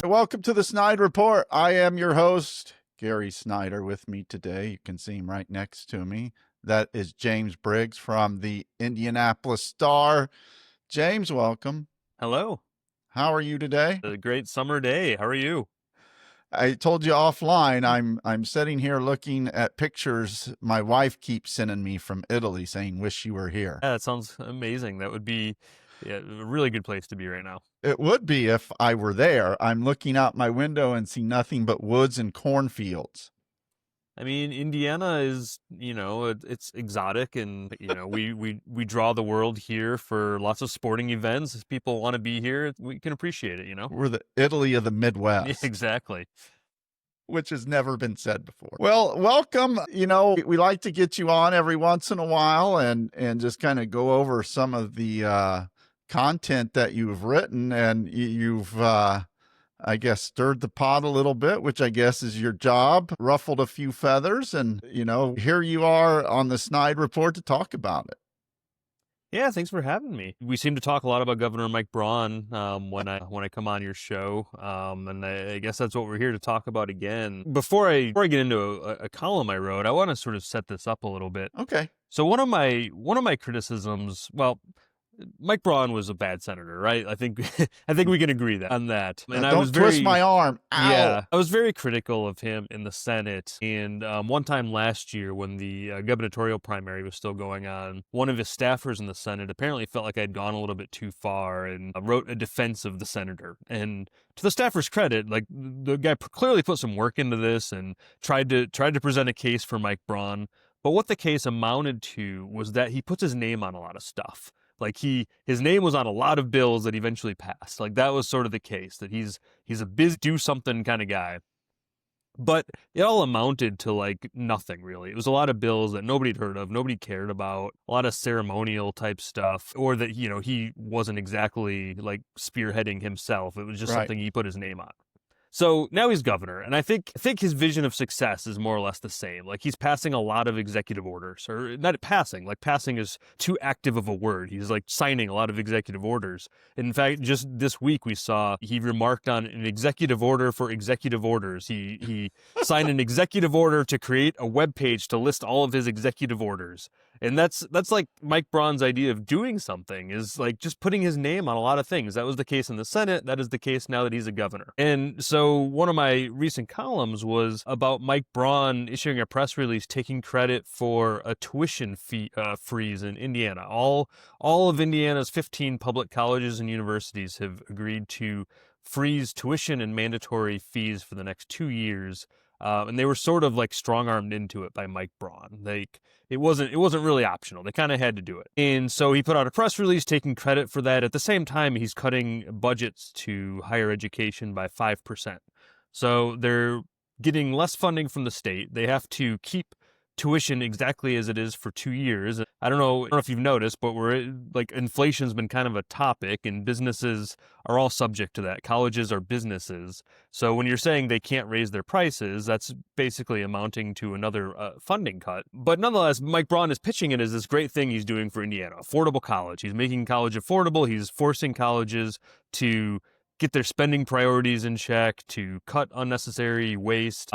Welcome to the SnydeReport. I am your host, Gary Snyder. With me today, you can see him right next to me. That is James Briggs from the Indianapolis Star. James, welcome. Hello. How are you today? A great summer day. How are you? I told you offline, I'm sitting here looking at pictures my wife keeps sending me from Italy saying, wish you were here. Yeah, that sounds amazing. That would be a really good place to be right now. It would be if I were there. I'm looking out my window and see nothing but woods and cornfields. I mean, Indiana is, it's exotic, and we draw the world here for lots of sporting events. If people want to be here, we can appreciate it, We're the Italy of the Yeah, Midwest. exactly. Which has never been said before. Well, welcome. We like to get you on every once in a while and just kind of go over some of the content that you've written, and you've I guess stirred the pot a little bit, which I guess is your job, ruffled a few feathers, and here you are on the SnydeReport to talk about it. Yeah, thanks for having me. We seem to talk a lot about Governor Mike Braun when I come on your show, and I guess that's what we're here to talk about again. Before I get into a column I wrote, I want to sort of set this up a little bit. Okay. So one of my criticisms, well, Mike Braun was a bad senator, right? I think we can agree on that. And I was twist my arm. Ow. Yeah, I was very critical of him in the Senate. And one time last year, when the gubernatorial primary was still going on, one of his staffers in the Senate apparently felt like I'd gone a little bit too far and wrote a defense of the senator. And to the staffer's credit, like, the guy clearly put some work into this and tried to present a case for Mike Braun. But what the case amounted to was that he puts his name on a lot of stuff. Like, his name was on a lot of bills that eventually passed. Like, that was sort of the case, that he's a busy do something kind of guy. But it all amounted to like nothing, really. It was a lot of bills that nobody'd heard of, nobody cared about, a lot of ceremonial type stuff, or that, he wasn't exactly like spearheading himself. It was just something he put his name on. So now he's governor, and I think his vision of success is more or less the same. Like, he's passing a lot of executive orders, or not passing, like passing is too active of a word. He's like signing a lot of executive orders. In fact, just this week we saw he remarked on an executive order for executive orders. He signed an executive order to create a web page to list all of his executive orders. And that's like Mike Braun's idea of doing something, is like just putting his name on a lot of things. That was the case in the Senate. That is the case now that he's a governor. And so one of my recent columns was about Mike Braun issuing a press release taking credit for a tuition fee freeze in Indiana. All of Indiana's 15 public colleges and universities have agreed to freeze tuition and mandatory fees for the next 2 years. And they were sort of like strong-armed into it by Mike Braun. Like, it wasn't really optional. They kind of had to do it. And so he put out a press release taking credit for that. At the same time, he's cutting budgets to higher education by 5%. So they're getting less funding from the state. They have to keep tuition exactly as it is for 2 years. I don't know if you've noticed, but inflation's been kind of a topic, and businesses are all subject to that. Colleges are businesses. So when you're saying they can't raise their prices, that's basically amounting to another funding cut. But nonetheless, Mike Braun is pitching it as this great thing he's doing for Indiana, affordable college. He's making college affordable. He's forcing colleges to get their spending priorities in check, to cut unnecessary waste.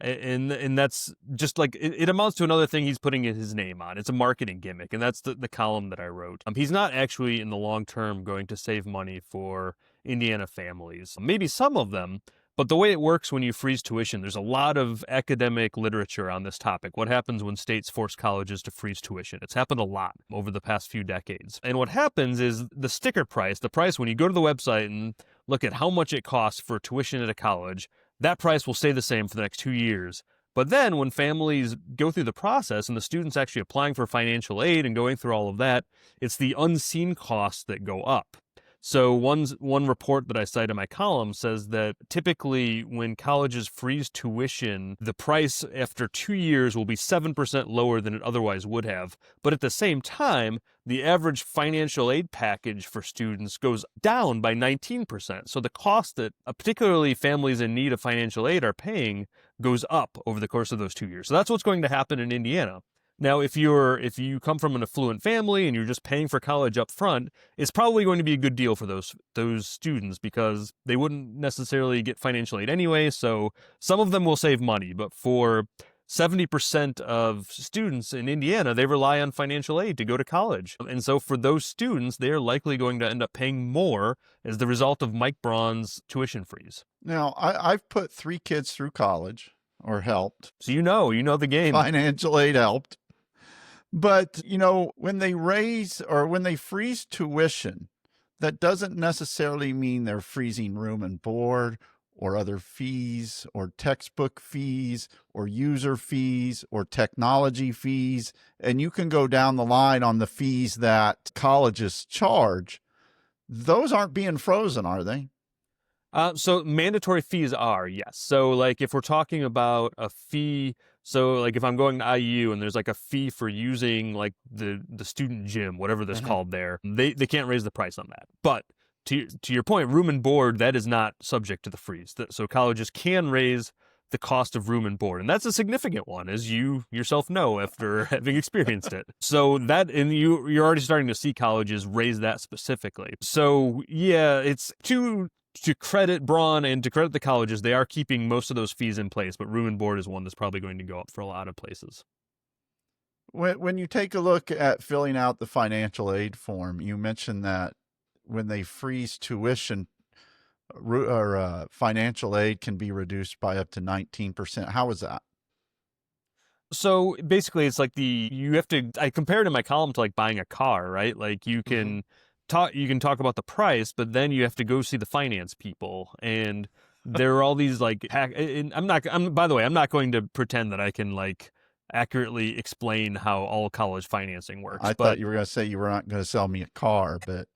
And that's just like, it amounts to another thing he's putting his name on. It's a marketing gimmick, and that's the column that I wrote. He's not actually in the long term going to save money for Indiana families. Maybe some of them, but the way it works when you freeze tuition, there's a lot of academic literature on this topic. What happens when states force colleges to freeze tuition? It's happened a lot over the past few decades. And what happens is the sticker price, the price when you go to the website and look at how much it costs for tuition at a college, that price will stay the same for the next 2 years. But then when families go through the process and the student's actually applying for financial aid and going through all of that, it's the unseen costs that go up. So one report that I cite in my column says that typically when colleges freeze tuition, the price after 2 years will be 7% lower than it otherwise would have. But at the same time, the average financial aid package for students goes down by 19%. So the cost that particularly families in need of financial aid are paying goes up over the course of those 2 years. So that's what's going to happen in Indiana. Now, if you come from an affluent family and you're just paying for college up front, it's probably going to be a good deal for those students because they wouldn't necessarily get financial aid anyway. So some of them will save money, but for 70% of students in Indiana, they rely on financial aid to go to college. And so for those students, they are likely going to end up paying more as the result of Mike Braun's tuition freeze. Now, I've put 3 kids through college, or helped. So you know the game. Financial aid helped. But, when they raise or when they freeze tuition, that doesn't necessarily mean they're freezing room and board or other fees or textbook fees or user fees or technology fees. And you can go down the line on the fees that colleges charge. Those aren't being frozen, are they? So mandatory fees are, yes. So like if we're talking about a fee, so like if I'm going to IU and there's like a fee for using like the student gym, whatever that's called there, they can't raise the price on that. But to your point, room and board, that is not subject to the freeze. So colleges can raise the cost of room and board. And that's a significant one, as you yourself know after having experienced it. So that, and you're already starting to see colleges raise that specifically. So yeah, it's to credit Braun and to credit the colleges, they are keeping most of those fees in place, but room and board is one that's probably going to go up for a lot of places. When you take a look at filling out the financial aid form, you mentioned that when they freeze tuition, or financial aid can be reduced by up to 19%. How is that? So basically, it's like I compared in my column to like buying a car, right? Like you can talk about the price, but then you have to go see the finance people, and there are all these like by the way, I'm not going to pretend that I can like accurately explain how all college financing works. I thought you were going to say you were not going to sell me a car, but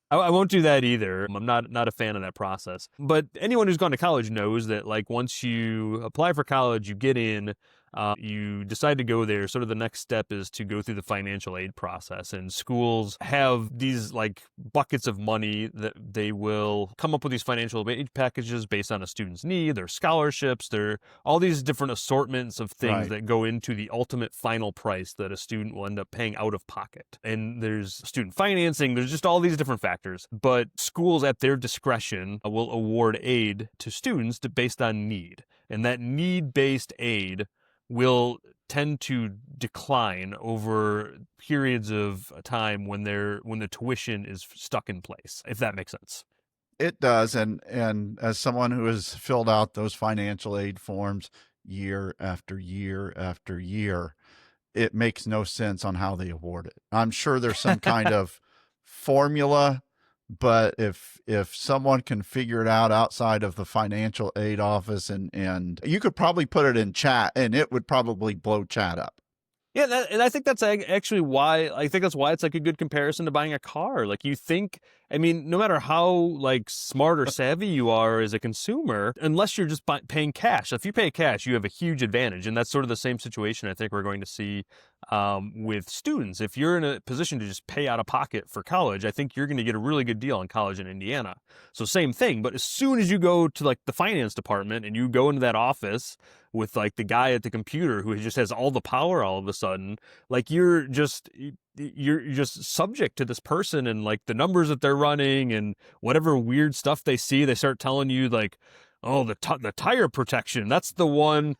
I won't do that either. I'm not a fan of that process. But anyone who's gone to college knows that like once you apply for college, you get in, you decide to go there. Sort of the next step is to go through the financial aid process. And schools have these like buckets of money that they will come up with these financial aid packages based on a student's need. There's scholarships. There are all these different assortments of things that go into the ultimate final price that a student will end up paying out of pocket. And there's student financing. There's just all these different factors. But schools at their discretion will award aid to students based on need. And that need-based aid will tend to decline over periods of time when the tuition is stuck in place, if that makes sense. It does. And as someone who has filled out those financial aid forms year after year after year, it makes no sense on how they award it. I'm sure there's some kind of formula, but if someone can figure it out outside of the financial aid office, and you could probably put it in chat and it would probably blow chat up. Yeah, and I think that's actually why it's like a good comparison to buying a car. Like you think, I mean, no matter how like smart or savvy you are as a consumer, unless you're just paying cash. If you pay cash, you have a huge advantage, and that's sort of the same situation I think we're going to see with students. If you're in a position to just pay out of pocket for college, I think you're going to get a really good deal on college in Indiana. So same thing, but as soon as you go to like the finance department and you go into that office with like the guy at the computer who just has all the power all of a sudden, like you're just subject to this person and like the numbers that they're running and whatever weird stuff they see, they start telling you like, oh, the tire protection, that's the one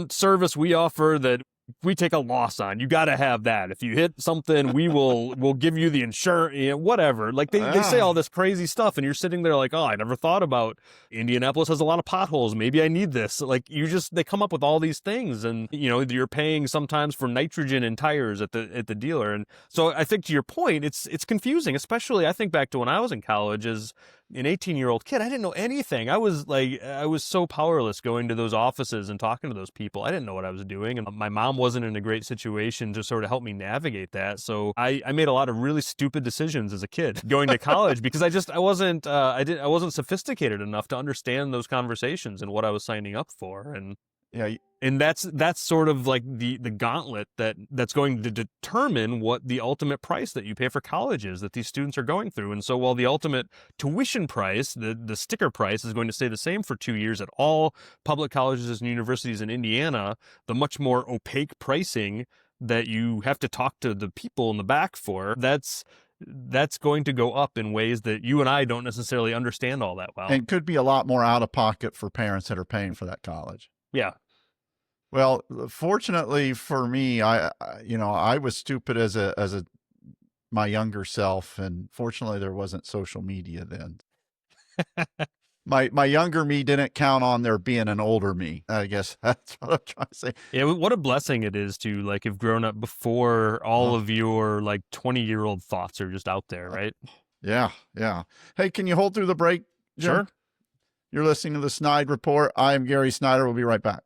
service we offer that we take a loss on. You got to have that. If you hit something, we'll give you the insurance, whatever. Like they say all this crazy stuff, and you're sitting there like, oh, I never thought about Indianapolis has a lot of potholes. Maybe I need this. Like they come up with all these things, and you're paying sometimes for nitrogen in tires at the dealer. And so I think to your point, it's confusing, especially I think back to when I was in college as an 18-year-old kid. I didn't know anything. I was so powerless going to those offices and talking to those people. I didn't know what I was doing, and my mom wasn't in a great situation to sort of help me navigate that. So I made a lot of really stupid decisions as a kid going to college because I wasn't sophisticated enough to understand those conversations and what I was signing up for. And Yeah. And that's sort of like the gauntlet that's going to determine what the ultimate price that you pay for college is that these students are going through. And so while the ultimate tuition price, the sticker price, is going to stay the same for 2 years at all public colleges and universities in Indiana, the much more opaque pricing that you have to talk to the people in the back for, that's going to go up in ways that you and I don't necessarily understand all that well. And could be a lot more out of pocket for parents that are paying for that college. Yeah. Well, fortunately for me, I was stupid as my younger self, and fortunately there wasn't social media then. My younger me didn't count on there being an older me. I guess that's what I'm trying to say. Yeah, what a blessing it is to like have grown up before all of your like 20-year-old thoughts are just out there, right? Yeah, yeah. Hey, can you hold through the break, Jim? Sure. You're listening to the SnydeReport. I am Gary Snyder. We'll be right back.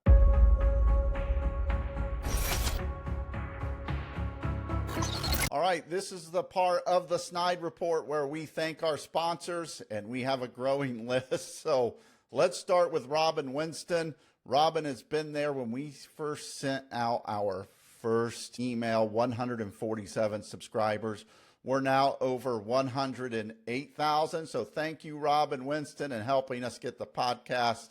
All right, this is the part of the SnydeReport where we thank our sponsors, and we have a growing list. So let's start with Robin Winston. Robin has been there when we first sent out our first email, 147 subscribers. We're now over 108,000. So thank you, Robin Winston, and helping us get the podcast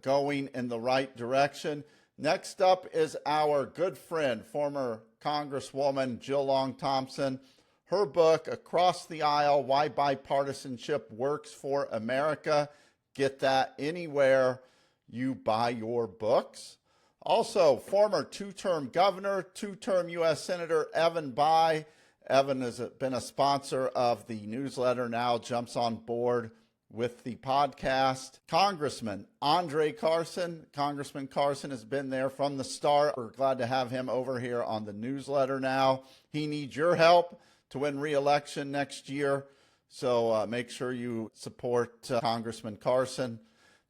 going in the right direction. Next up is our good friend, former Congresswoman Jill Long Thompson. Her book, Across the Aisle, Why Bipartisanship Works for America. Get that anywhere you buy your books. Also, former two-term governor, two-term U.S. Senator Evan Bayh. Evan has been a sponsor of the newsletter, now jumps on board with the podcast. Congressman Andre Carson. Congressman Carson has been there from the start. We're glad to have him over here on the newsletter now. He needs your help to win re-election next year. So make sure you support Congressman Carson.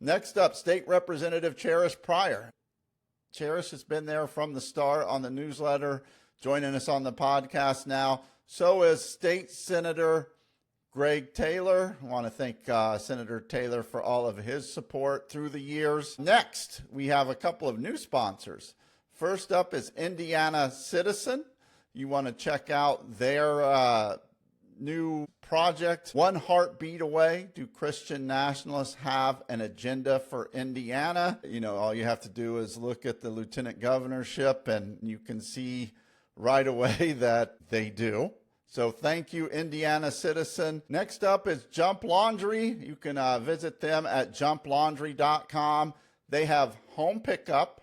Next up, State Representative Cherish Pryor. Cherish has been there from the start on the newsletter, joining us on the podcast now. So is State Senator Greg Taylor. I want to thank Senator Taylor for all of his support through the years. Next, we have a couple of new sponsors. First up is Indiana Citizen. You want to check out their new project, One Heartbeat Away. Do Christian nationalists have an agenda for Indiana? You know, all you have to do is look at the lieutenant governorship and you can see right away that they do. So thank you, Indiana Citizen. Next up is Jump Laundry. You can visit them at jumplaundry.com. They have home pickup.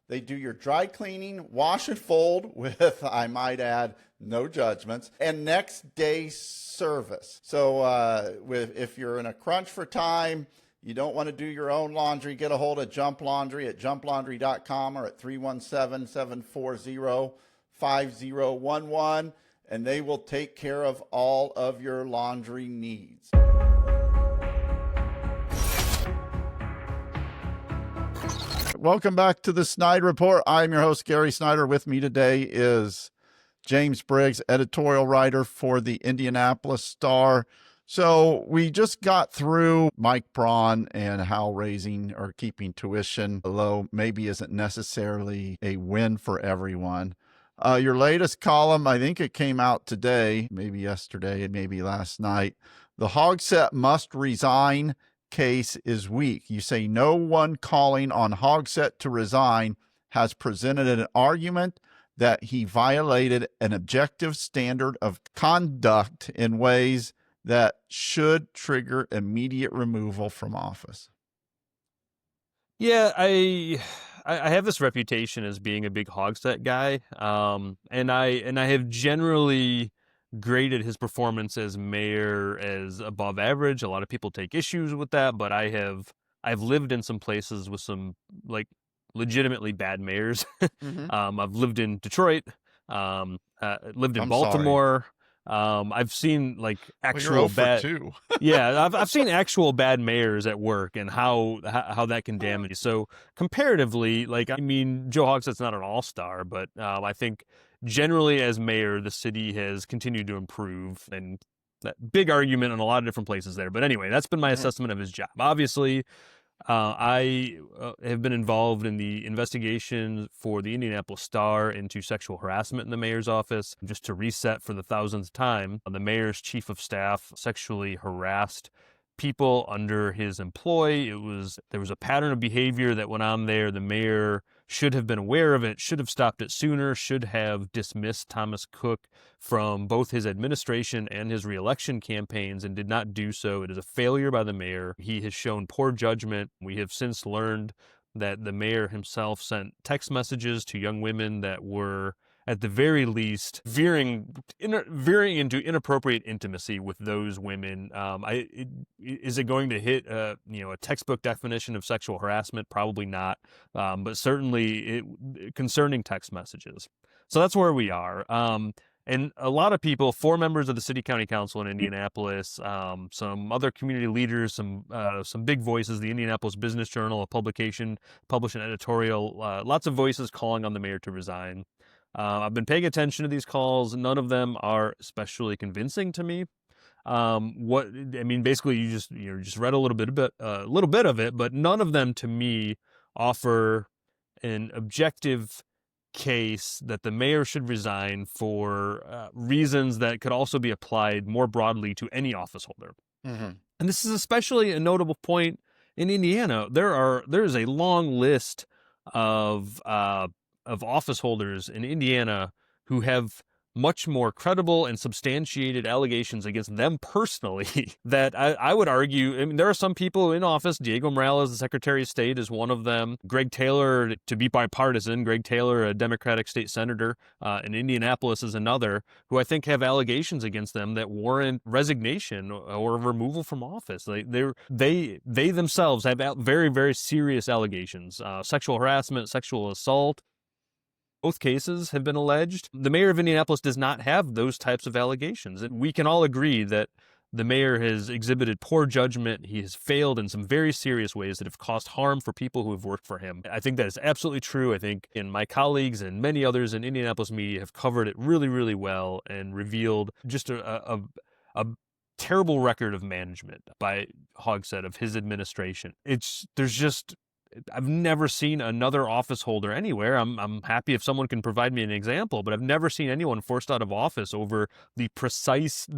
They do your dry cleaning, wash and fold with, I might add, no judgments, and next day service. So if you're in a crunch for time, you don't want to do your own laundry, get a hold of Jump Laundry at jumplaundry.com or at 317-740-5011. And they will take care of all of your laundry needs. Welcome back to the SnydeReport. I'm your host, Gary Snyder. With me today is James Briggs, editorial writer for the Indianapolis Star. So we just got through Mike Braun and how raising or keeping tuition low maybe isn't necessarily a win for everyone. Your latest column, I think it came out today, maybe yesterday, and maybe last night. The Hogsett must resign case is weak. You say no one calling on Hogsett to resign has presented an argument that he violated an objective standard of conduct in ways that should trigger immediate removal from office. Yeah, I have this reputation as being a big Hogsett guy, and I have generally graded his performance as mayor as above average. A lot of people take issues with that, but I've lived in some places with some like legitimately bad mayors. I've lived in Detroit, lived in Baltimore. I've seen like actual bad. Too. Yeah, I've seen actual bad mayors at work and how that can damage you. So comparatively, like, I mean, Joe Hogsett's not an all-star, but I think generally as mayor, the city has continued to improve, and that big argument in a lot of different places there. But anyway, that's been my assessment of his job. Obviously, I have been involved in the investigation for the Indianapolis Star into sexual harassment in the mayor's office. Just to reset for the thousandth time, the mayor's chief of staff sexually harassed people under his employ. There was a pattern of behavior that went on there. The mayor should have been aware of it, should have stopped it sooner, should have dismissed Thomas Cook from both his administration and his reelection campaigns, and did not do so. It is a failure by the mayor. He has shown poor judgment. We have since learned that the mayor himself sent text messages to young women that were, at the very least, veering into inappropriate intimacy with those women. Is it going to hit a textbook definition of sexual harassment? Probably not, but certainly concerning text messages. So that's where we are. And a lot of people, 4 members of the City County Council in Indianapolis, some other community leaders, some big voices, the Indianapolis Business Journal, a publication, published an editorial, lots of voices calling on the mayor to resign. I've been paying attention to these calls. None of them are especially convincing to me. Basically, you just read a little bit of it, but none of them to me offer an objective case that the mayor should resign for reasons that could also be applied more broadly to any office holder. Mm-hmm. And this is especially a notable point in Indiana. There is a long list of office holders in Indiana who have much more credible and substantiated allegations against them personally that I would argue. I mean, there are some people in office. Diego Morales, the Secretary of State, is one of them. Greg Taylor, to be bipartisan, Greg Taylor, a Democratic state senator in Indianapolis, is another, who I think have allegations against them that warrant resignation or removal from office. They themselves have very, very serious allegations, sexual harassment, sexual assault. Both cases have been alleged. The mayor of Indianapolis does not have those types of allegations. And we can all agree that the mayor has exhibited poor judgment. He has failed in some very serious ways that have caused harm for people who have worked for him. I think that is absolutely true. I think my colleagues and many others in Indianapolis media have covered it really, really well and revealed just a terrible record of management by Hogsett, of his administration. I've never seen another office holder anywhere. I'm happy if someone can provide me an example, but I've never seen anyone forced out of office over the precise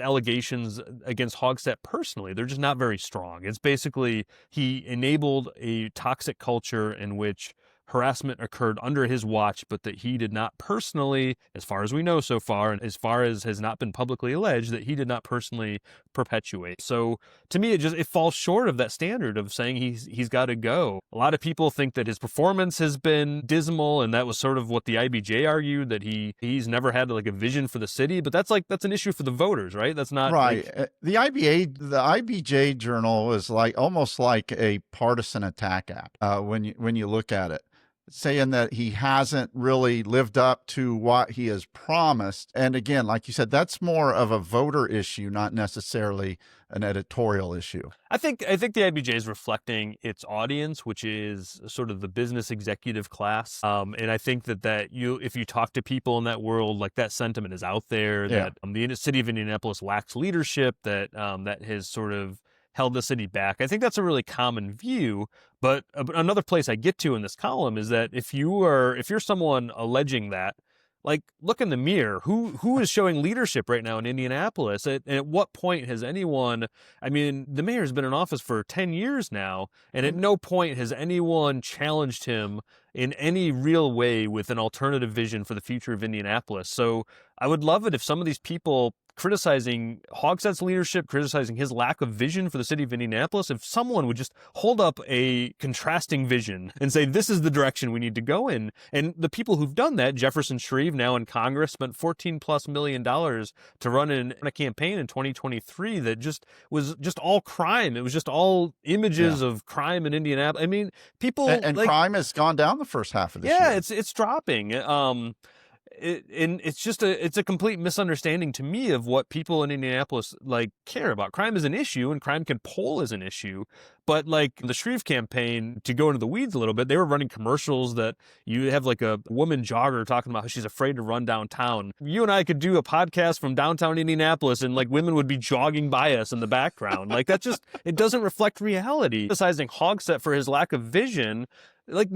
allegations against Hogsett personally. They're just not very strong. It's basically he enabled a toxic culture in which harassment occurred under his watch, but that he did not personally, as far as we know so far, and as far as has not been publicly alleged, that he did not personally perpetuate. So to me, it falls short of that standard of saying he's got to go. A lot of people think that his performance has been dismal, and that was sort of what the IBJ argued, that he's never had like a vision for the city. But that's an issue for the voters, right? That's not right. The IBJ journal is almost like a partisan attack app when you look at it, saying that he hasn't really lived up to what he has promised. And again, like you said, that's more of a voter issue, not necessarily an editorial issue. I think the IBJ is reflecting its audience, which is sort of the business executive class. And I think that if you talk to people in that world, like, that sentiment is out there, that the city of Indianapolis lacks leadership, that has sort of held the city back. I think that's a really common view. But another place I get to in this column is that if you're someone alleging that, like, look in the mirror. Who is showing leadership right now in Indianapolis? And at what point has anyone, I mean, the mayor's been in office for 10 years now, and at no point has anyone challenged him in any real way with an alternative vision for the future of Indianapolis. So I would love it if some of these people criticizing Hogsett's leadership, criticizing his lack of vision for the city of Indianapolis, if someone would just hold up a contrasting vision and say, this is the direction we need to go in. And the people who've done that, Jefferson Shreve, now in Congress, spent $14+ million to run a campaign in 2023 that was just all crime. It was just all images of crime in Indianapolis. I mean, people... And crime has gone down the first half of this year. Yeah, it's dropping. and it's a complete misunderstanding to me of what people in Indianapolis like care about. Crime is an issue, and crime can poll as an issue. But like the Shreve campaign, to go into the weeds a little bit, they were running commercials that you have like a woman jogger talking about how she's afraid to run downtown. You and I could do a podcast from downtown Indianapolis, and like women would be jogging by us in the background. Like that just, it doesn't reflect reality. Criticizing Hogsett for his lack of vision. Like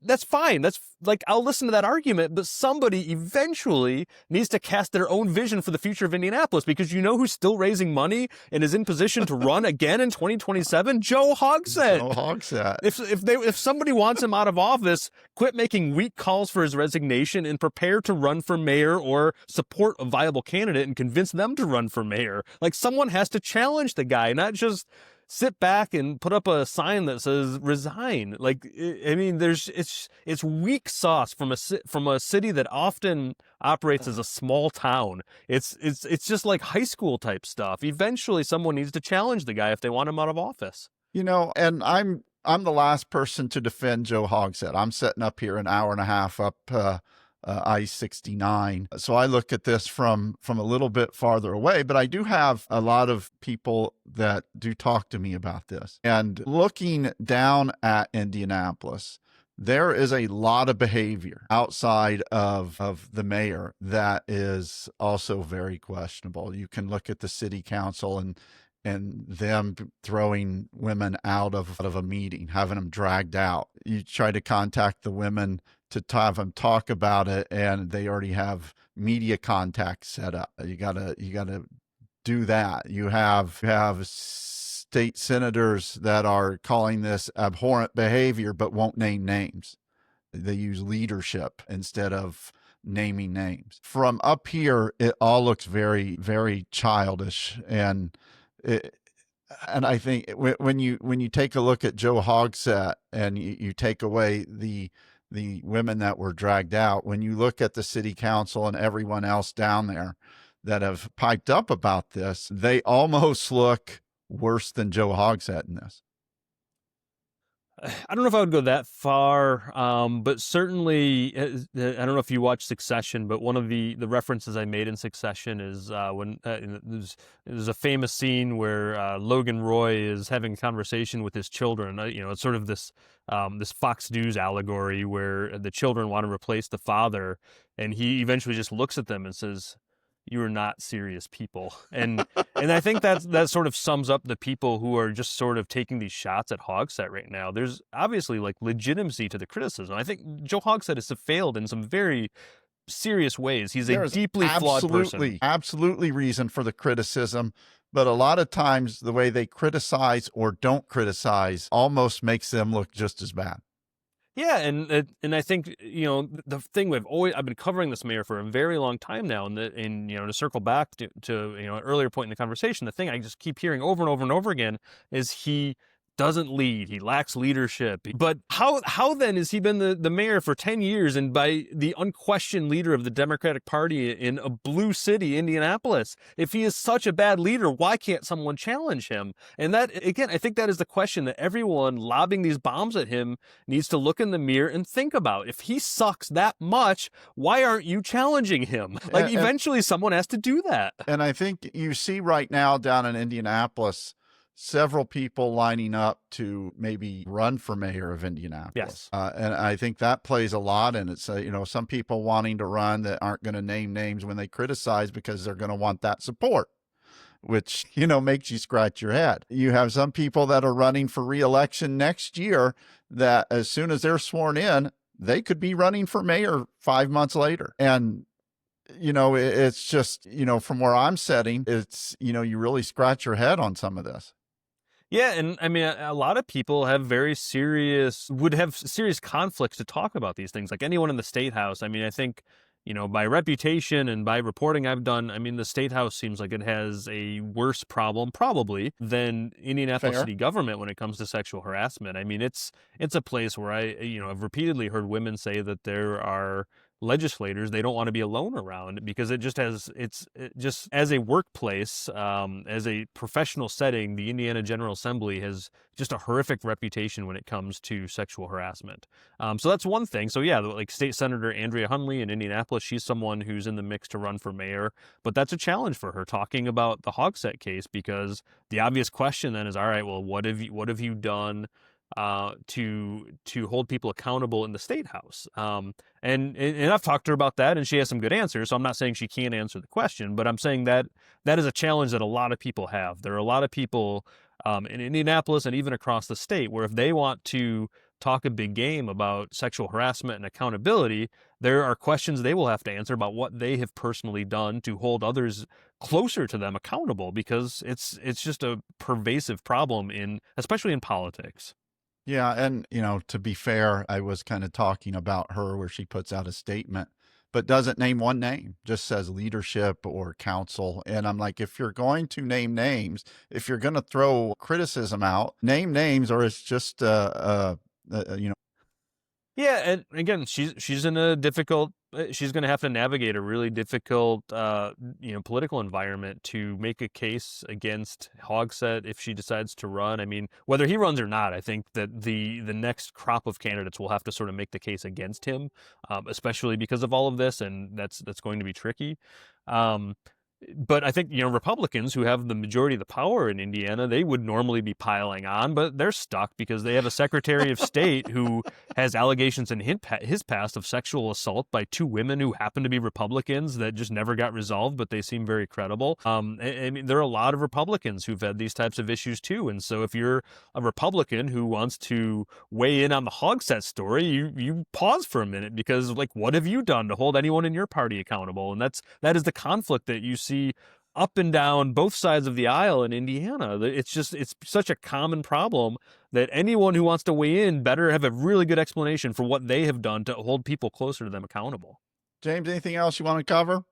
that's fine. That's like, I'll listen to that argument, but somebody eventually needs to cast their own vision for the future of Indianapolis, because you know who's still raising money and is in position to run again in 2027? Joe Hogsett. Joe Hogsett. If somebody wants him out of office, quit making weak calls for his resignation and prepare to run for mayor or support a viable candidate and convince them to run for mayor. Like someone has to challenge the guy, not just sit back and put up a sign that says resign. Like, I mean, it's weak sauce from a city that often operates as a small town. It's just like high school type stuff. Eventually someone needs to challenge the guy if they want him out of office. You know, and I'm the last person to defend Joe Hogsett. I'm sitting up here an hour and a half up I-69. So I look at this from a little bit farther away, but I do have a lot of people that do talk to me about this. And looking down at Indianapolis, there is a lot of behavior outside of the mayor that is also very questionable. You can look at the city council and them throwing women out of a meeting, having them dragged out. You try to contact the women to have them talk about it, and they already have media contacts set up. You gotta do that. You have state senators that are calling this abhorrent behavior, but won't name names. They use leadership instead of naming names. From up here, it all looks very, very childish, and I think when you take a look at Joe Hogsett and you take away the women that were dragged out, when you look at the city council and everyone else down there that have piped up about this, they almost look worse than Joe Hogsett in this. I don't know if I would go that far, but certainly, I don't know if you watch Succession, but one of the references I made in Succession is when there's a famous scene where Logan Roy is having a conversation with his children. It's sort of this Fox News allegory where the children want to replace the father, and he eventually just looks at them and says, "You are not serious people." And I think that sort of sums up the people who are just sort of taking these shots at Hogsett right now. There's obviously like legitimacy to the criticism. I think Joe Hogsett has failed in some very serious ways. He's a deeply flawed person. Absolutely reason for the criticism. But a lot of times the way they criticize or don't criticize almost makes them look just as bad. Yeah, and I think the thing I've been covering this mayor for a very long time now, and to circle back to an earlier point in the conversation, the thing I just keep hearing over and over and over again is he doesn't lead. He lacks leadership. But how then has he been the mayor for 10 years and by the unquestioned leader of the Democratic Party in a blue city, Indianapolis? If he is such a bad leader, why can't someone challenge him? And that, again, I think that is the question that everyone lobbing these bombs at him needs to look in the mirror and think about. If he sucks that much, why aren't you challenging him? Like, eventually someone has to do that. And I think you see right now down in Indianapolis, several people lining up to maybe run for mayor of Indianapolis. Yes. And I think that plays a lot in it. So, some people wanting to run that aren't going to name names when they criticize because they're going to want that support, which, makes you scratch your head. You have some people that are running for re-election next year that as soon as they're sworn in, they could be running for mayor 5 months later. And it's just, from where I'm sitting, it's, you really scratch your head on some of this. Yeah, and I mean, a lot of people would have serious conflicts to talk about these things. Like anyone in the State House, I mean, I think, by reputation and by reporting I've done, I mean, the State House seems like it has a worse problem, probably, than Indianapolis Fair. city government when it comes to sexual harassment. I mean, it's a place where I've repeatedly heard women say that there are legislators they don't want to be alone around, because it just as a workplace, as a professional setting, the Indiana General Assembly has just a horrific reputation when it comes to sexual harassment. So that's one thing. So yeah, like State Senator Andrea Hunley in Indianapolis, she's someone who's in the mix to run for mayor, but that's a challenge for her, talking about the Hogsett case, because the obvious question then is, all right, well, what have you done to hold people accountable in the state house? And I've talked to her about that, and she has some good answers. So I'm not saying she can't answer the question, but I'm saying that that is a challenge that a lot of people have. There are a lot of people in Indianapolis and even across the state where if they want to talk a big game about sexual harassment and accountability, there are questions they will have to answer about what they have personally done to hold others closer to them accountable, because it's just a pervasive problem especially in politics. Yeah, and to be fair, I was kind of talking about her where she puts out a statement but doesn't name one name, just says leadership or council. And I'm like, if you're going to name names, if you're going to throw criticism out, name names, or it's just Yeah, and again, she's in a difficult. She's going to have to navigate a really difficult, political environment to make a case against Hogsett if she decides to run. I mean, whether he runs or not, I think that the next crop of candidates will have to sort of make the case against him, especially because of all of this, and that's going to be tricky. But I think, Republicans who have the majority of the power in Indiana, they would normally be piling on, but they're stuck because they have a Secretary of State who has allegations in his past of sexual assault by two women who happen to be Republicans that just never got resolved, but they seem very credible. I mean, there are a lot of Republicans who've had these types of issues too. And so if you're a Republican who wants to weigh in on the Hogsett story, you pause for a minute, because like, what have you done to hold anyone in your party accountable? And that is the conflict that you see up and down both sides of the aisle in Indiana. It's such a common problem that anyone who wants to weigh in better have a really good explanation for what they have done to hold people closer to them accountable. James, anything else you want to cover? I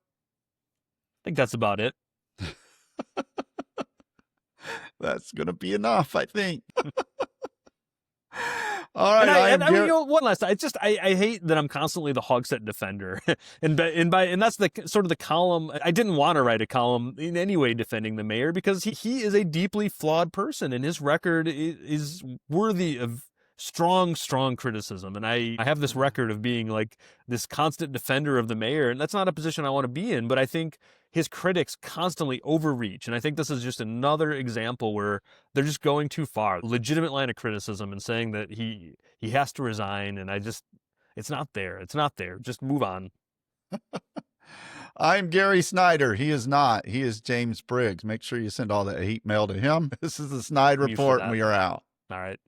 think that's about it. That's going to be enough, I think. All right. And I mean, one last time, I hate that I'm constantly the Hogsett defender, and that's the sort of the column. I didn't want to write a column in any way defending the mayor, because he is a deeply flawed person, and his record is worthy of strong criticism. And I have this record of being like this constant defender of the mayor, and that's not a position I want to be in. But I think his critics constantly overreach, and I think this is just another example where they're just going too far. Legitimate line of criticism and saying that he has to resign, and it's not there. It's not there. Just move on. I'm Gary Snyder. He is not. He is James Briggs. Make sure you send all that hate mail to him. This is the Snide Report, and we are out. All right.